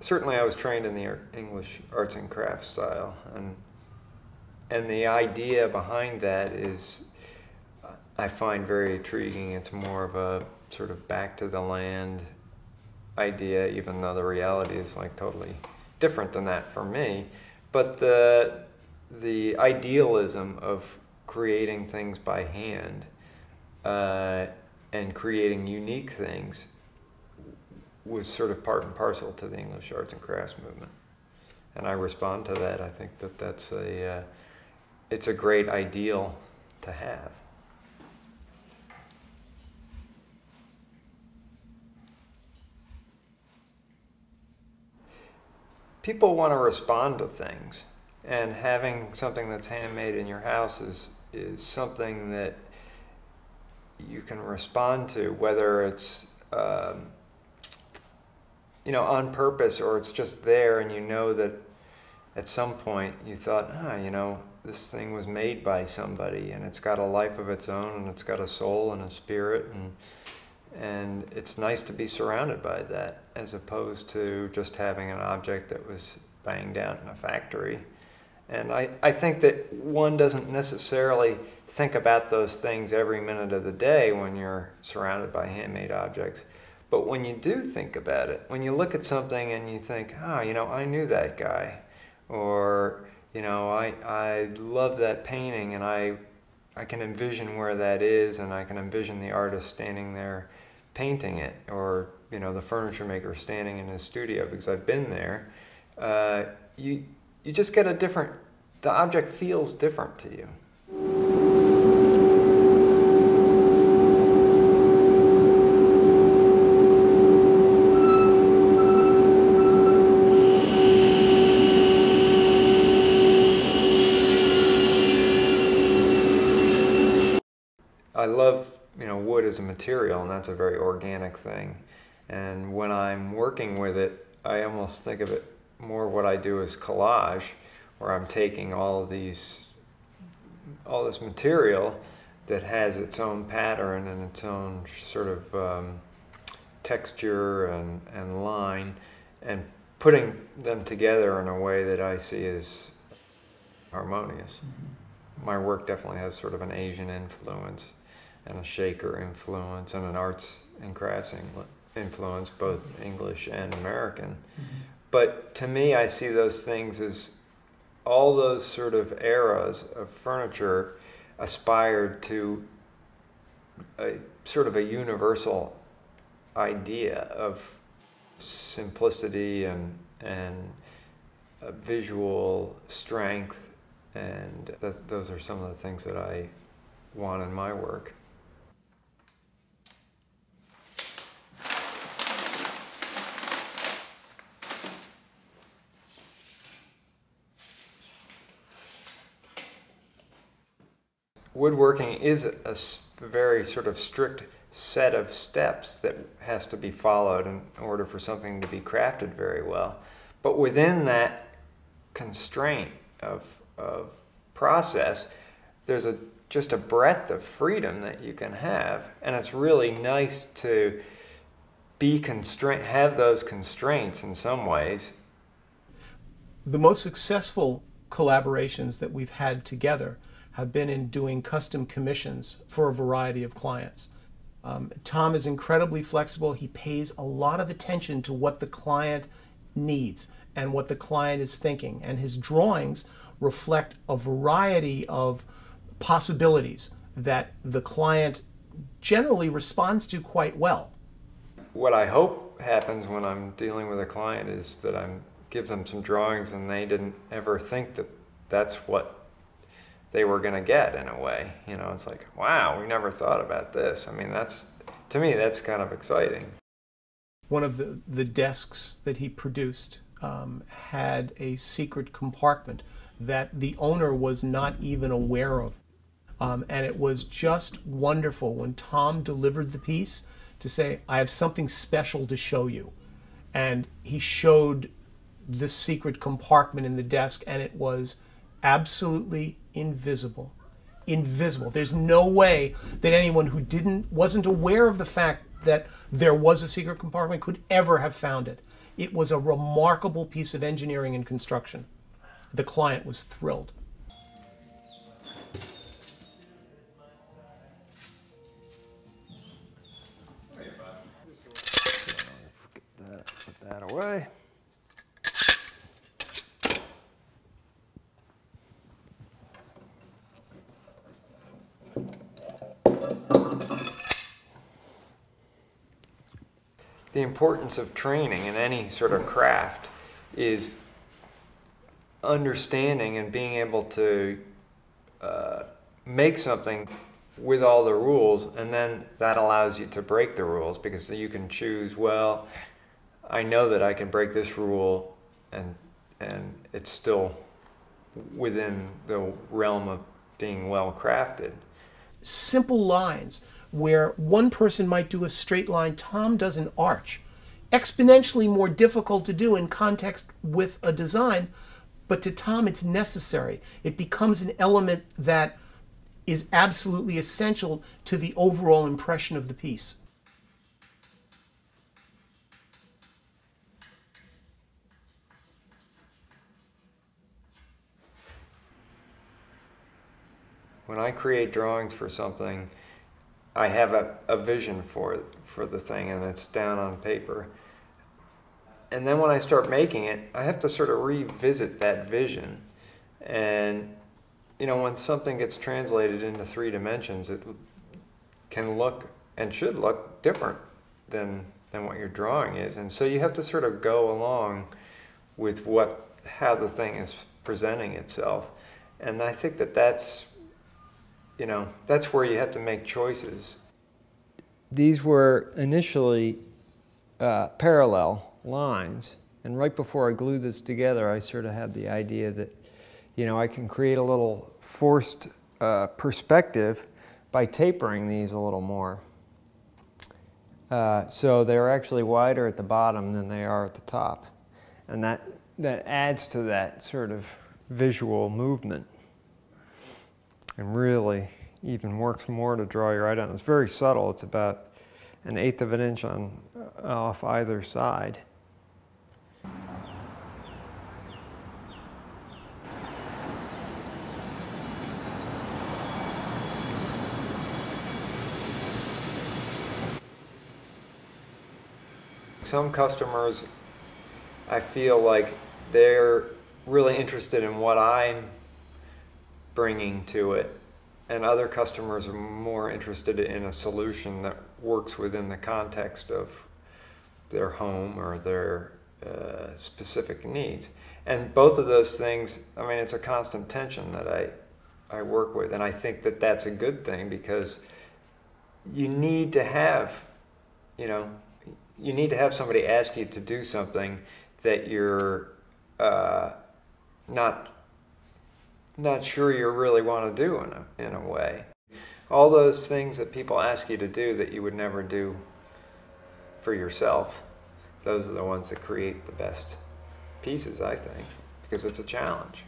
certainly I was trained in the English arts and crafts style, and the idea behind that is, I find very intriguing. It's more of a sort of back to the land idea, even though the reality is like totally different than that for me. But the idealism of creating things by hand and creating unique things was sort of part and parcel to the English arts and crafts movement. And I respond to that. I think that that's it's a great ideal to have. People want to respond to things, and having something that's handmade in your house is something that you can respond to, whether it's you know, on purpose, or it's just there and you know that at some point you thought, you know, this thing was made by somebody and it's got a life of its own and it's got a soul and a spirit, and it's nice to be surrounded by that as opposed to just having an object that was banged out in a factory. And I think that one doesn't necessarily think about those things every minute of the day when you're surrounded by handmade objects. But when you do think about it, when you look at something and you think, you know, I knew that guy, or, you know, I love that painting, and I can envision where that is, and I can envision the artist standing there painting it, or, you know, the furniture maker standing in his studio, because I've been there, you just get a different, the object feels different to you. I love, you know, wood as a material, and that's a very organic thing. And when I'm working with it, I almost think of it more what I do as collage, where I'm taking all this material that has its own pattern and its own sort of texture and line, and putting them together in a way that I see as harmonious. Mm-hmm. My work definitely has sort of an Asian influence and a Shaker influence and an arts and crafts influence, both English and American. Mm-hmm. But to me, I see those things as all those sort of eras of furniture aspired to a sort of a universal idea of simplicity and visual strength, and those are some of the things that I want in my work. Woodworking is a very sort of strict set of steps that has to be followed in order for something to be crafted very well. But within that constraint of process, there's just a breadth of freedom that you can have, and it's really nice to be have those constraints in some ways. The most successful collaborations that we've had together have been in doing custom commissions for a variety of clients. Tom is incredibly flexible. He pays a lot of attention to what the client needs and what the client is thinking, and his drawings reflect a variety of possibilities that the client generally responds to quite well. What I hope happens when I'm dealing with a client is that I give them some drawings and they didn't ever think that that's what they were going to get, in a way. You know, it's like, wow, we never thought about this. I mean, to me, that's kind of exciting. One of the desks that he produced had a secret compartment that the owner was not even aware of. And it was just wonderful when Tom delivered the piece to say, I have something special to show you. And he showed this secret compartment in the desk, and it was absolutely invisible. Invisible. There's no way that anyone who wasn't aware of the fact that there was a secret compartment could ever have found it. It was a remarkable piece of engineering and construction. The client was thrilled. Put that away. The importance of training in any sort of craft is understanding and being able to make something with all the rules, and then that allows you to break the rules, because you can choose, well, I know that I can break this rule and it's still within the realm of being well crafted. Simple lines where one person might do a straight line, Tom does an arch. Exponentially more difficult to do in context with a design, but to Tom it's necessary. It becomes an element that is absolutely essential to the overall impression of the piece. When I create drawings for something, I have a vision for the thing, and it's down on paper. And then when I start making it, I have to sort of revisit that vision. And you know, when something gets translated into 3 dimensions, it can look and should look different than what your drawing is. And so you have to sort of go along with how the thing is presenting itself. And I think that's, you know, that's where you have to make choices. These were initially parallel lines, and right before I glued this together, I sort of had the idea that, you know, I can create a little forced perspective by tapering these a little more. So they're actually wider at the bottom than they are at the top, and that adds to that sort of visual movement, and really even works more to draw your eye down. It's very subtle. It's about 1/8 of an inch off either side. Some customers, I feel like they're really interested in what I'm bringing to it, and other customers are more interested in a solution that works within the context of their home or their specific needs. And both of those things, I mean, it's a constant tension that I work with, and I think that that's a good thing, because you need to have, you know, you need to have somebody ask you to do something that you're not sure you really want to do in a way. All those things that people ask you to do that you would never do for yourself, those are the ones that create the best pieces, I think, because it's a challenge.